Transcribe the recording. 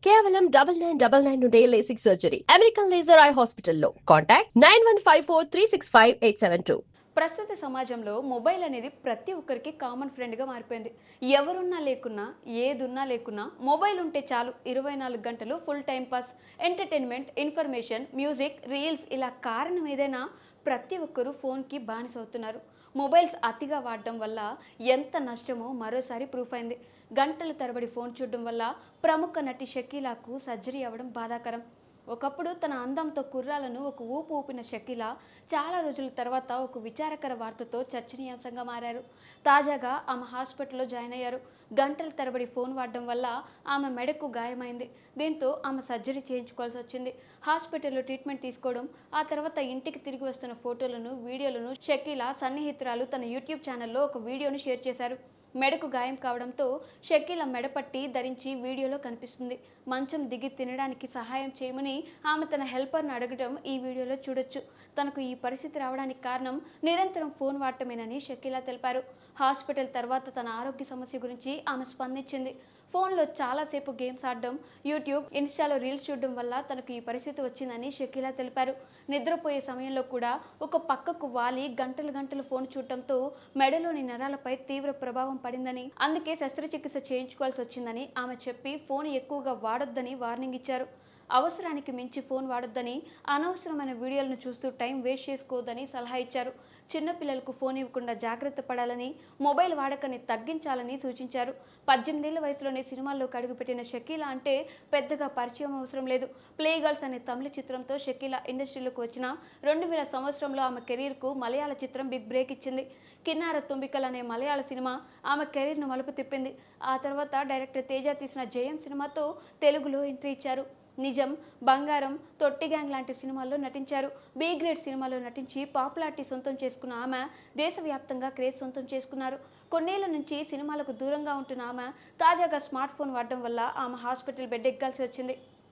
కేవలం 9999 నుండి LASIK surgery American laser eye హాస్పిటల్లో కాంటాక్ట్ 9154365872. ప్రస్తుత సమాజంలో మొబైల్ అనేది ప్రతి ఒక్కరికి కామన్ ఫ్రెండ్గా మారిపోయింది. ఎవరున్నా లేకున్నా, ఏదున్నా లేకున్నా మొబైల్ ఉంటే చాలు 24 గంటలు full time pass, entertainment, information, music, reels ఇలా కారణం ఏదైనా ప్రతి ఒక్కరూ ఫోన్కి బానిసవుతున్నారు. మొబైల్స్ అతిగా వాడడం వల్ల ఎంత నష్టమో మరోసారి ప్రూఫ్ అయింది. గంటల తరబడి ఫోన్ చూడడం వల్ల ప్రముఖ నటి షకీలాకు సర్జరీ అవ్వడం బాధాకరం. ఒకప్పుడు తన అందంతో కుర్రాలను ఒక ఊపు ఊపిన షకీలా చాలా రోజుల తర్వాత ఒక విచారకర వార్తతో చర్చనీయాంశంగా మారారు. తాజాగా ఆమె హాస్పిటల్లో జాయిన్ అయ్యారు. గంటల తరబడి ఫోన్ వాడడం వల్ల ఆమె మెడకు గాయమైంది. దీంతో ఆమె సర్జరీ చేయించుకోవాల్సి వచ్చింది. హాస్పిటల్లో ట్రీట్మెంట్ తీసుకోవడం, ఆ తర్వాత ఇంటికి తిరిగి వస్తున్న ఫోటోలను, వీడియోలను షకీలా సన్నిహితురాలు తన యూట్యూబ్ ఛానల్లో ఒక వీడియోను షేర్ చేశారు. మెడకు గాయం కావడంతో షకీలా మెడపట్టి ధరించి వీడియోలో కనిపిస్తుంది. మంచం దిగి తినడానికి సహాయం చేయమని ఆమె తన హెల్పర్ను అడగడం ఈ వీడియోలో చూడొచ్చు. తనకు ఈ పరిస్థితి రావడానికి కారణం నిరంతరం ఫోన్ వాడటమేనని షకీలా తెలిపారు. హాస్పిటల్ తర్వాత తన ఆరోగ్య సమస్య గురించి ఆమె స్పందించింది. ఫోన్లో చాలాసేపు గేమ్స్ ఆడడం, యూట్యూబ్, ఇన్స్టాలో రీల్స్ చూడడం వల్ల తనకు ఈ పరిస్థితి వచ్చిందని షకీలా తెలిపారు. నిద్రపోయే సమయంలో కూడా ఒక పక్కకు వాలి గంటలు గంటలు ఫోన్ చూడటంతో మెడలోని నరాలపై తీవ్ర ప్రభావం పడిందని, అందుకే శస్త్రచికిత్స చేయించుకోవాల్సి వచ్చిందని ఆమె చెప్పి ఫోన్ ఎక్కువగా వాడొద్దని వార్నింగ్ ఇచ్చారు. అవసరానికి మించి ఫోన్ వాడొద్దని, అనవసరమైన వీడియోలను చూస్తూ టైం వేస్ట్ చేసుకోవద్దని సలహా ఇచ్చారు. చిన్నపిల్లలకు ఫోన్ ఇవ్వకుండా జాగ్రత్త పడాలని, మొబైల్ వాడకాన్ని తగ్గించాలని సూచించారు. 18 ఏళ్ల వయసులోనే సినిమాల్లోకి అడుగుపెట్టిన షకీలా అంటే పెద్దగా పరిచయం అవసరం లేదు. ప్లే గర్ల్స్ అనే తమిళ చిత్రంతో షకీలా ఇండస్ట్రీలోకి వచ్చిన 2000 సంవత్సరంలో ఆమె కెరీర్కు మలయాళ చిత్రం బిగ్ బ్రేక్ ఇచ్చింది. కిన్నార తుంబికల్ అనే మలయాళ సినిమా ఆమె కెరీర్ను మలుపు తిప్పింది. ఆ తర్వాత డైరెక్టర్ తేజ తీసిన జయం సినిమాతో తెలుగులో ఎంట్రీ ఇచ్చారు. నిజం, బంగారం, తొట్టి గ్యాంగ్ లాంటి సినిమాల్లో నటించారు. బి గ్రేడ్ సినిమాలో నటించి పాపులారిటీ సొంతం చేసుకున్న ఆమె దేశవ్యాప్తంగా క్రేజ్ సొంతం చేసుకున్నారు. కొన్నేళ్ల నుంచి సినిమాలకు దూరంగా ఉంటున్న ఆమె తాజాగా స్మార్ట్ ఫోన్ వాడడం వల్ల ఆమె హాస్పిటల్ బెడ్ ఎక్కాల్సి వచ్చింది.